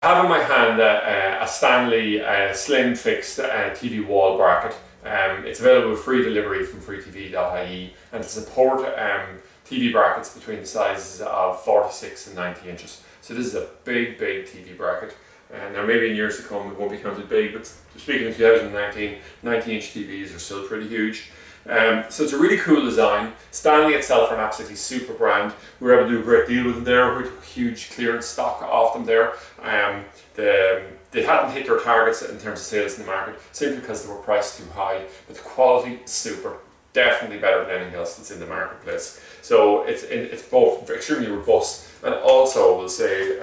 I have in my hand a Stanley slim fixed TV wall bracket. It's available with free delivery from freetv.ie, and to support TV brackets between the sizes of 46 and 90 inches. So this is a big TV bracket. Now maybe in years to come it won't be counted big, but speaking of 2019, 90-inch TVs are still pretty huge. So it's a really cool design. Stanley itself are an absolutely super brand. We were able to do a great deal with them there. We took huge clearance stock off them there. They hadn't hit their targets in terms of sales in the market simply because they were priced too high, but the quality is super. Definitely better than anything else that's in the marketplace. So it's both extremely robust, and also we'll say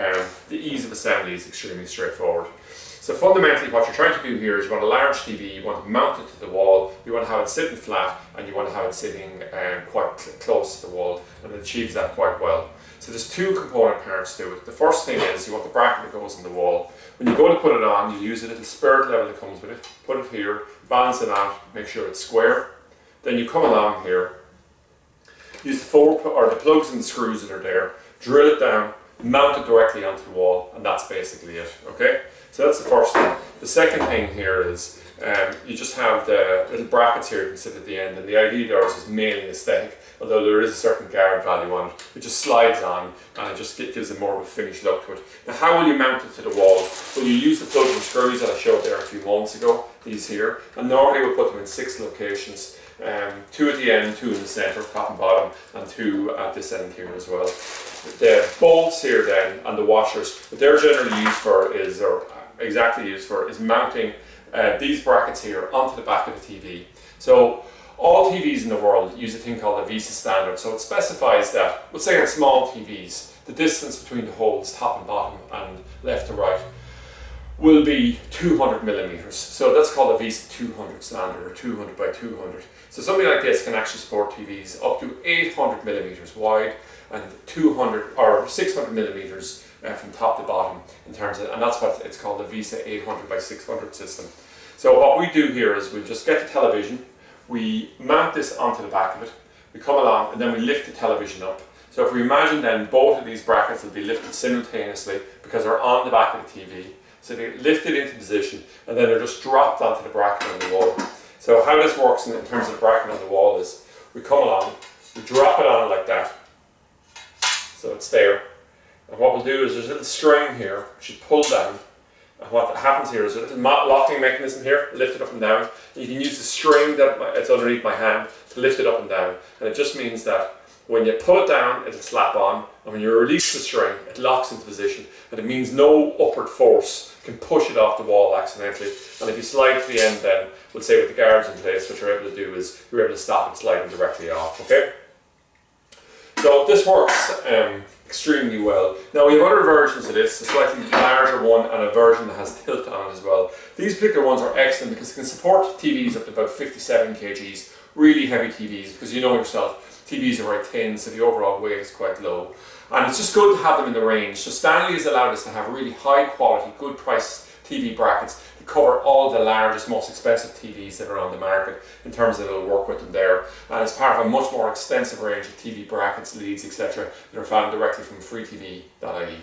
the ease of assembly is extremely straightforward. So fundamentally what you're trying to do here is you want a large TV, you want to mount it to the wall, you want to have it sitting flat, and you want to have it sitting quite close to the wall, and it achieves that quite well. So there's two component parts to it. The first thing is you want the bracket that goes in the wall. When you go to put it on, you use a little spirit level that comes with it, put it here, balance it out, make sure it's square. Then you come along here, use the plugs and the screws that are there, drill it down, mount it directly onto the wall, and that's basically it, okay? So that's the first thing. The second thing here is you just have the little brackets here you can sit at the end, and the idea there is mainly aesthetic, although there is a certain guard value on it. It just slides on and it just gives it more of a finished look to it. Now how will you mount it to the wall? Well, you use the plugs and screws that I showed there a few moments ago, these here, and normally we'll put them in 6 locations. 2 at the end, 2 in the centre, top and bottom, and 2 at this end here as well. The bolts here then and the washers, what they're generally used for is, or exactly used for, is mounting these brackets here onto the back of the TV. So all TVs in the world use a thing called a VESA standard. So it specifies that, let's say on small TVs, the distance between the holes, top and bottom and left to right, will be 200 millimeters. So that's called a VESA 200 standard, or 200 by 200. So something like this can actually support TVs up to 800 millimeters wide and 200 or 600 millimeters from top to bottom in terms of, and that's what it's called, the VESA 800 by 600 system. So what we do here is we just get the television, we mount this onto the back of it, we come along and then we lift the television up. So if we imagine then both of these brackets will be lifted simultaneously because they're on the back of the TV. So they lift it into position and then they're just dropped onto the bracket on the wall. So how this works in terms of the bracket on the wall is we come along, we drop it on like that, so it's there. And what we'll do is there's a little string here which you pull down, and what happens here is a little locking mechanism here, lift it up and down. And you can use the string that's underneath my hand to lift it up and down, and it just means that when you pull it down, it'll slap on, and when you release the string, it locks into position, and it means no upward force can push it off the wall accidentally. And if you slide to the end then, we'll say with the guards in place, what you're able to do is you're able to stop it sliding directly off, okay? So this works extremely well. Now we have other versions of this, a slightly larger one and a version that has tilt on it as well. These particular ones are excellent because they can support TVs up to about 57 kgs, really heavy TVs, because you know yourself, TVs are very thin, so the overall weight is quite low. And it's just good to have them in the range. So Stanley has allowed us to have really high quality, good price TV brackets to cover all the largest, most expensive TVs that are on the market in terms of it'll work with them there. And it's part of a much more extensive range of TV brackets, leads, etc. that are found directly from freetv.ie.